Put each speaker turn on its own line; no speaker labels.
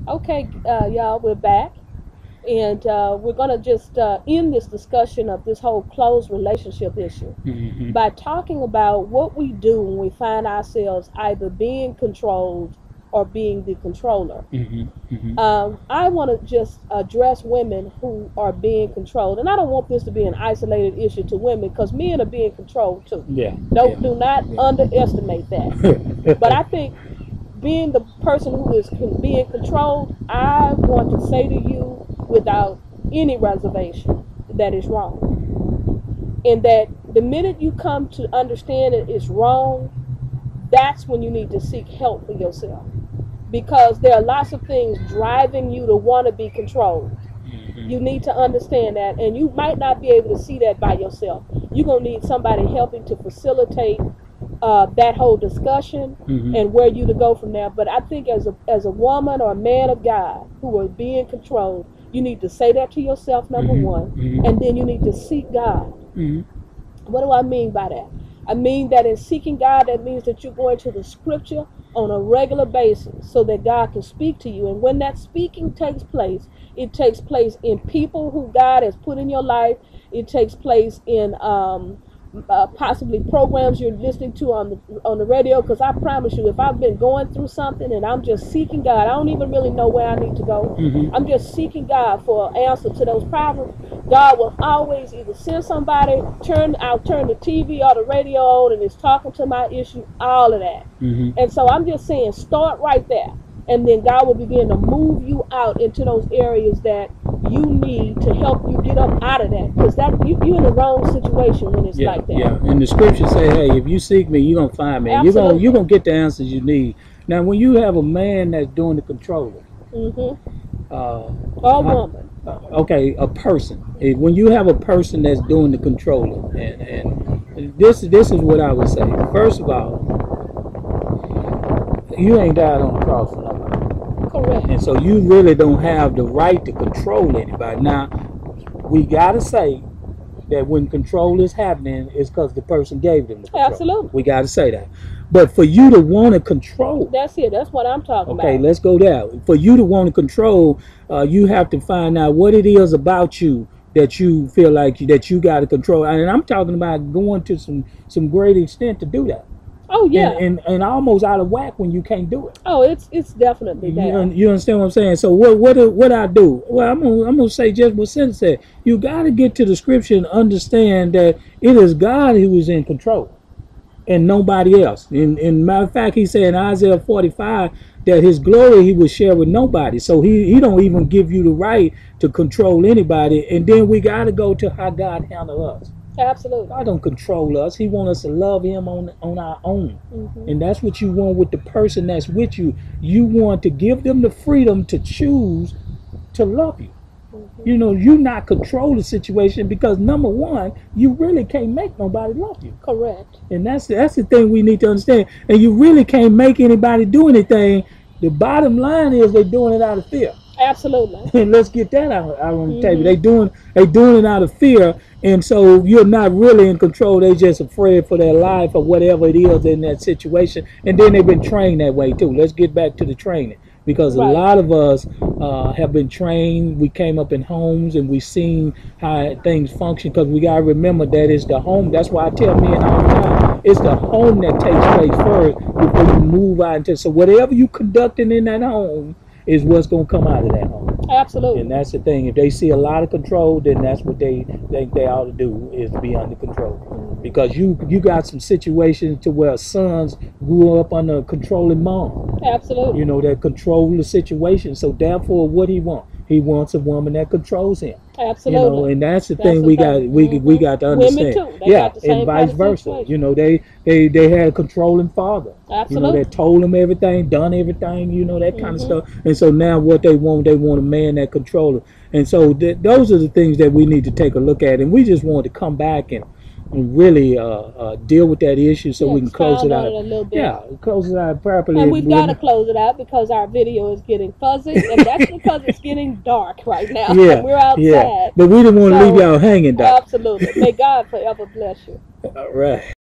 Okay, y'all, we're back, and we're gonna just end this discussion of this whole closed relationship issue
Hmm.
by talking about what we do when we find ourselves either being controlled or being the controller.
Hmm. Hmm.
I want to just address women who are being controlled, and I don't want this to be an isolated issue to women because men are being controlled too.
Yeah, yeah,
Don't do not underestimate that. But I think being the person who is being controlled, I want to say to you without any reservation that is wrong. And that the minute you come to understand it is wrong, that's when you need to seek help for yourself. Because there are lots of things driving you to want to be controlled. You
hmm,
need to understand that, and you might not be able to see that by yourself. You're going to need somebody helping to facilitate that whole discussion
hmm,
and where you to go from there. But I think as a woman or a man of God who are being controlled, you need to say that to yourself, number
hmm,
one, and
hmm,
then you need to seek God.
hmm.
What do I mean by that? I mean that in seeking God, that means that you're going to the scripture on a regular basis so that God can speak to you. And when that speaking takes place, it takes place in people who God has put in your life. It takes place in possibly programs you're listening to on the radio. Because I promise you, if I've been going through something and I'm just seeking God, I don't even really know where I need to go. I'm
Hmm.
just seeking God for an answer to those problems. God will always either send somebody, I'll turn the TV or the radio on and it's talking to my issue, all of that.
Hmm.
And so I'm just saying, start right there. And then God will begin to move you out into those areas that you need to help you get up out of that. Because that you're in the wrong situation when it's
Yeah,
like that.
yeah. And the scripture say, "Hey, if you seek me, you're gonna find me. You're
Absolutely.
gonna get the answers you need." Now, when you have a man that's doing the controlling,
Mm-hmm.
uh,
Or
how,
woman.
okay, a person. When you have a person that's doing the controlling, and this is what I would say. First of all, you ain't died on the cross for nobody, and
Correct.
so you really don't have the right to control anybody. Now, we gotta say that when control is happening, it's because the person gave them the control.
Absolutely.
We gotta say that. But for you to want to control,
That's it. That's what I'm talking
okay,
about.
let's go there. For you to want to control, you have to find out what it is about you that you feel like that you got to control. And I'm talking about going to some great extent to do that,
Oh
and
yeah.
almost out of whack when you can't do it.
Oh, it's definitely there.
You understand what I'm saying? So what I do? Well, I'm gonna say just what Cynthia said. You got to get to the scripture and understand that it is God who is in control and nobody else. In matter of fact, he said in Isaiah 45 that his glory he would share with nobody. So he don't even give you the right to control anybody. And then we got to go to how God handle us.
Absolutely.
God don't control us. He wants us to love him on our own.
Hmm.
And that's what you want with the person that's with you. You want to give them the freedom to choose to love you.
Hmm.
You know, you not control the situation because number one, you really can't make nobody love you.
Correct.
And that's the thing we need to understand. And you really can't make anybody do anything. The bottom line is they're doing it out of fear.
Absolutely.
And let's get that out on the table.
Hmm.
They doing it out of fear, and so you're not really in control. They just afraid for their life or whatever it is in that situation. And then they've been trained that way too. Let's get back to the training because a
Right.
lot of us have been trained. We came up in homes and we seen how things function. Because we gotta remember that it's the home. That's why I tell men all the time, it's the home that takes place first before you move out into. So whatever you conducting in that home is what's gonna come out of that home. And
Absolutely.
that's the thing. If they see a lot of control, then that's what they think they ought to do is to be under control.
Hmm.
Because you got some situations to where sons grew up under a controlling mom. You
Absolutely.
know, that control the situation. So therefore, what he want? He wants a woman that controls him. You know,
Absolutely.
and that's the
That's
thing
the
we got
thing.
we got to
Women
understand.
too. They
Yeah,
got the
and
same kind
vice
of
versa. You
situation.
know, they had a controlling father. You know, that
Absolutely.
told them everything, done everything. You know, that kind of
Hmm.
stuff. And so now what they want a man that controls them. And so those are the things that we need to take a look at. And we just want to come back and really deal with that issue so
Yeah,
we can close it
expound on it
out.
a little bit.
Yeah, close it out properly.
And we've got to close it out because our video is getting fuzzy, and that's because it's getting dark right now, and
Yeah,
we're
yeah.
outside.
But we didn't want to leave
So,
y'all hanging, though.
absolutely. May God forever bless you.
All right.